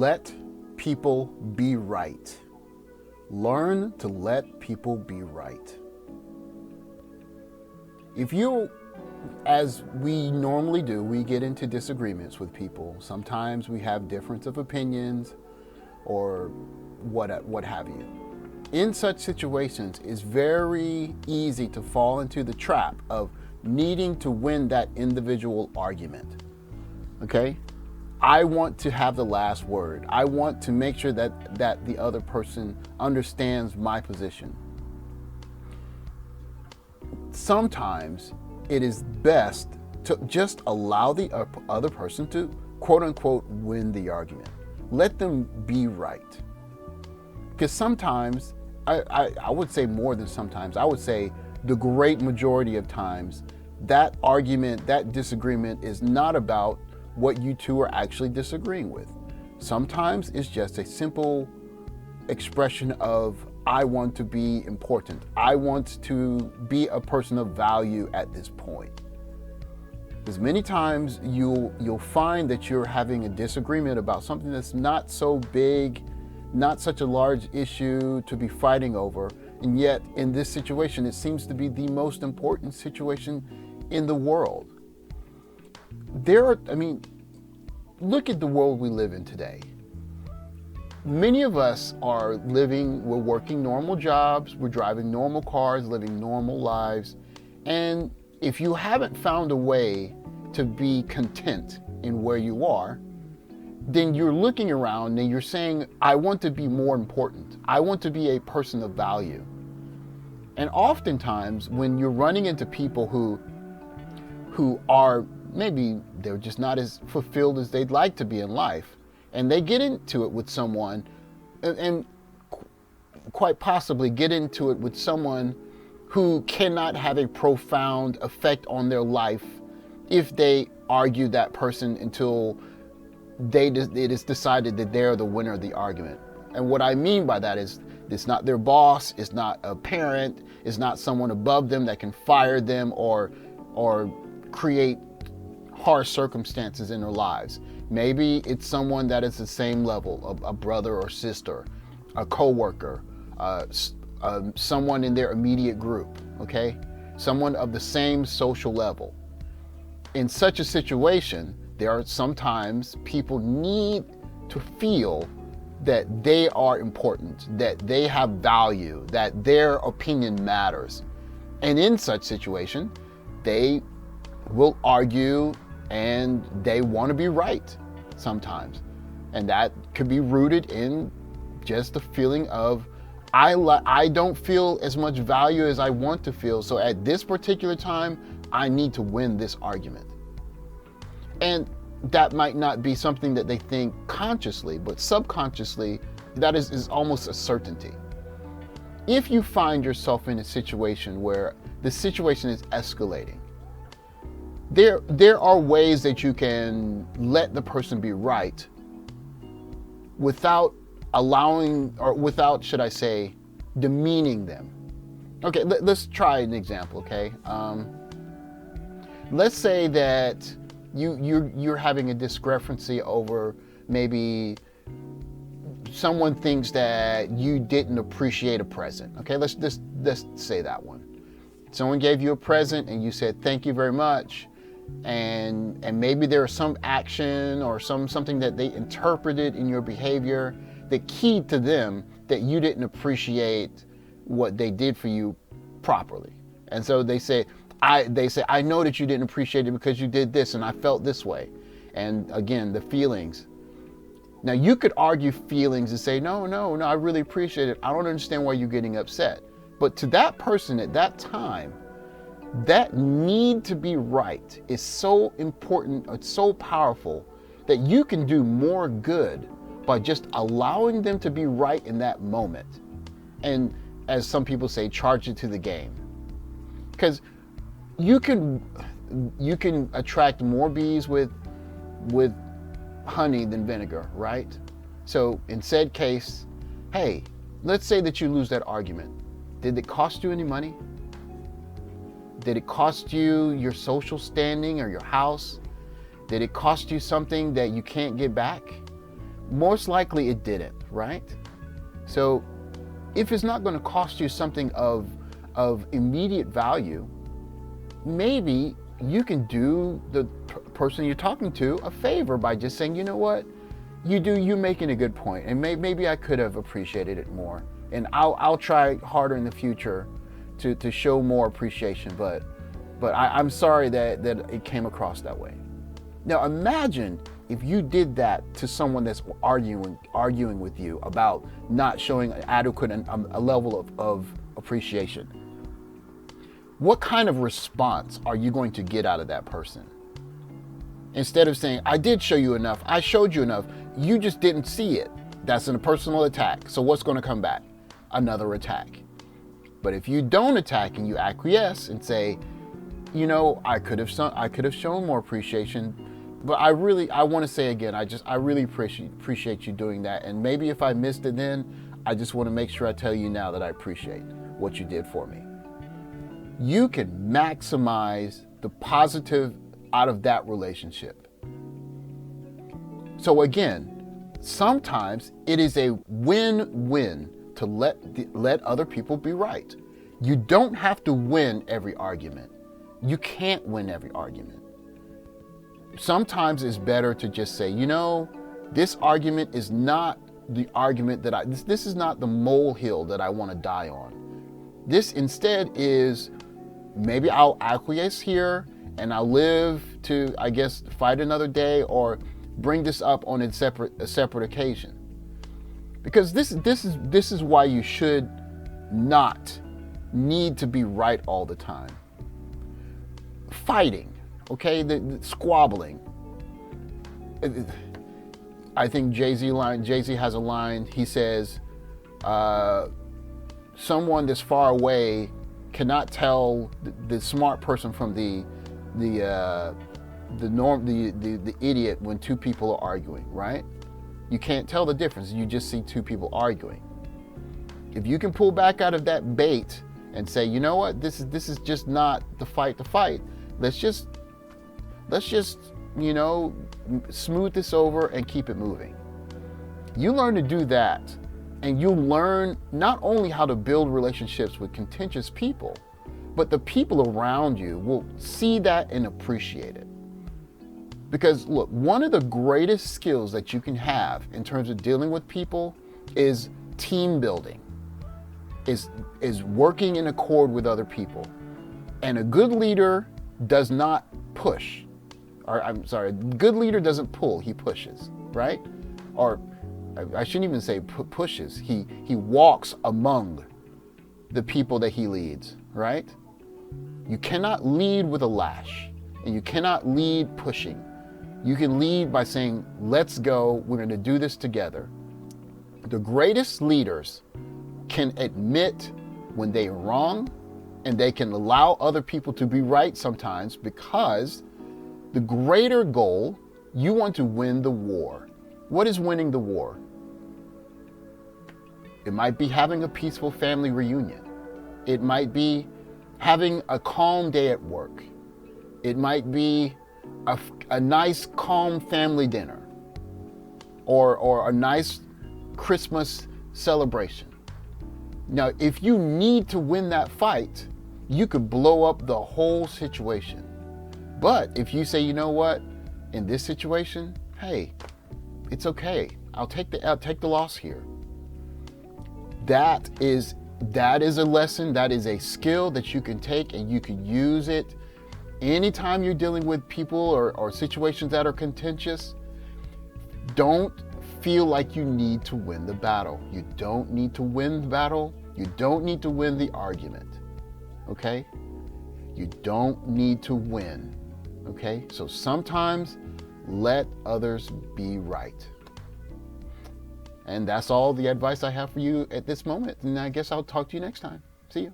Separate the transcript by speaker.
Speaker 1: let people be right. Learn to let people be right. If you, as we normally do, we get into disagreements with people. Sometimes we have difference of opinions or what have you. In such situations, it's very easy to fall into the trap of needing to win that individual argument. Okay? I want to have the last word. I want to make sure that the other person understands my position. Sometimes it is best to just allow the other person to, quote unquote, win the argument. Let them be right. Because sometimes, I would say more than sometimes, I would say the great majority of times, that argument, that disagreement is not about what you two are actually disagreeing with. Sometimes it's just a simple expression of, I want to be important. I want to be a person of value at this point. Because many times you'll find that you're having a disagreement about something that's not so big, not such a large issue to be fighting over. And yet in this situation, it seems to be the most important situation in the world. Look at the world we live in today. Many of us we're working normal jobs, we're driving normal cars, living normal lives. And if you haven't found a way to be content in where you are, then you're looking around and you're saying, I want to be more important. I want to be a person of value. And oftentimes when you're running into people who are, maybe they're just not as fulfilled as they'd like to be in life, and they get into it with someone, and quite possibly get into it with someone who cannot have a profound effect on their life if they argue that person until it is decided that they're the winner of the argument. And what I mean by that is, it's not their boss, it's not a parent, it's not someone above them that can fire them or create harsh circumstances in their lives. Maybe it's someone that is the same level, a brother or sister, a coworker, someone in their immediate group, okay? Someone of the same social level. In such a situation, there are sometimes people need to feel that they are important, that they have value, that their opinion matters. And in such situation, they will argue and they want to be right sometimes. And that could be rooted in just the feeling of, I don't feel as much value as I want to feel. So at this particular time, I need to win this argument. And that might not be something that they think consciously, but subconsciously, that is almost a certainty. If you find yourself in a situation where the situation is escalating, there are ways that you can let the person be right without should I say, demeaning them. Okay, let's try an example, okay? Let's say that you're having a discrepancy over maybe someone thinks that you didn't appreciate a present. Okay, let's say that one. Someone gave you a present and you said, thank you very much. And maybe there was some action or something that they interpreted in your behavior that keyed to them that you didn't appreciate what they did for you properly. And so they say, I know that you didn't appreciate it because you did this and I felt this way. And again, the feelings. Now you could argue feelings and say, no, I really appreciate it. I don't understand why you're getting upset. But to that person at that time, that need to be right is so important, it's so powerful that you can do more good by just allowing them to be right in that moment. And as some people say, charge it to the game. Because you can attract more bees with honey than vinegar, right? So in said case, hey, let's say that you lose that argument. Did it cost you any money? Did it cost you your social standing or your house? Did it cost you something that you can't get back? Most likely it didn't, right? So if it's not going to cost you something of immediate value, maybe you can do the person you're talking to a favor by just saying, you know what, you're making a good point, and maybe I could have appreciated it more, and I'll try harder in the future to show more appreciation, but I'm sorry that it came across that way. Now imagine if you did that to someone that's arguing with you about not showing adequate a level of appreciation. What kind of response are you going to get out of that person? Instead of saying, I did show you enough, I showed you enough, you just didn't see it. That's a personal attack. So what's going to come back? Another attack. But if you don't attack and you acquiesce and say, you know, I could have shown more appreciation, but I want to say again, I really appreciate you doing that. And maybe if I missed it then, I just want to make sure I tell you now that I appreciate what you did for me. You can maximize the positive out of that relationship. So again, sometimes it is a win-win to let other people be right. You don't have to win every argument. You can't win every argument. Sometimes it's better to just say, you know, this argument is not the argument that this is not the molehill that I want to die on. This instead is, maybe I'll acquiesce here and I'll live to, I guess, fight another day, or bring this up on a separate occasion. Because this is why you should not need to be right all the time. Fighting, okay, the squabbling. I think Jay-Z has a line. He says, someone that's far away cannot tell the smart person from the idiot when two people are arguing, right? You can't tell the difference. You just see two people arguing. If you can pull back out of that bait and say, you know what, this is just not the fight to fight. Let's just you know, smooth this over and keep it moving. You learn to do that, and you learn not only how to build relationships with contentious people, but the people around you will see that and appreciate it. Because look, one of the greatest skills that you can have in terms of dealing with people is team building, is working in accord with other people. And a good leader does not push. Or I'm sorry, a good leader doesn't pull, he pushes, right? Or I shouldn't even say pushes. He walks among the people that he leads, right? You cannot lead with a lash, and you cannot lead pushing. You can lead by saying, let's go, we're going to do this together. The greatest leaders can admit when they're wrong, and they can allow other people to be right sometimes, because the greater goal, you want to win the war. What is winning the war? It might be having a peaceful family reunion. It might be having a calm day at work. It might be a nice, calm family dinner, or a nice Christmas celebration. Now, if you need to win that fight, you could blow up the whole situation. But if you say, you know what, in this situation, hey, it's okay. I'll take the loss here. That is a lesson. That is a skill that you can take, and you can use it anytime you're dealing with people or situations that are contentious. Don't feel like you need to win the battle. You don't need to win the battle. You don't need to win the argument. Okay? You don't need to win. Okay? So sometimes let others be right. And that's all the advice I have for you at this moment. And I guess I'll talk to you next time. See you.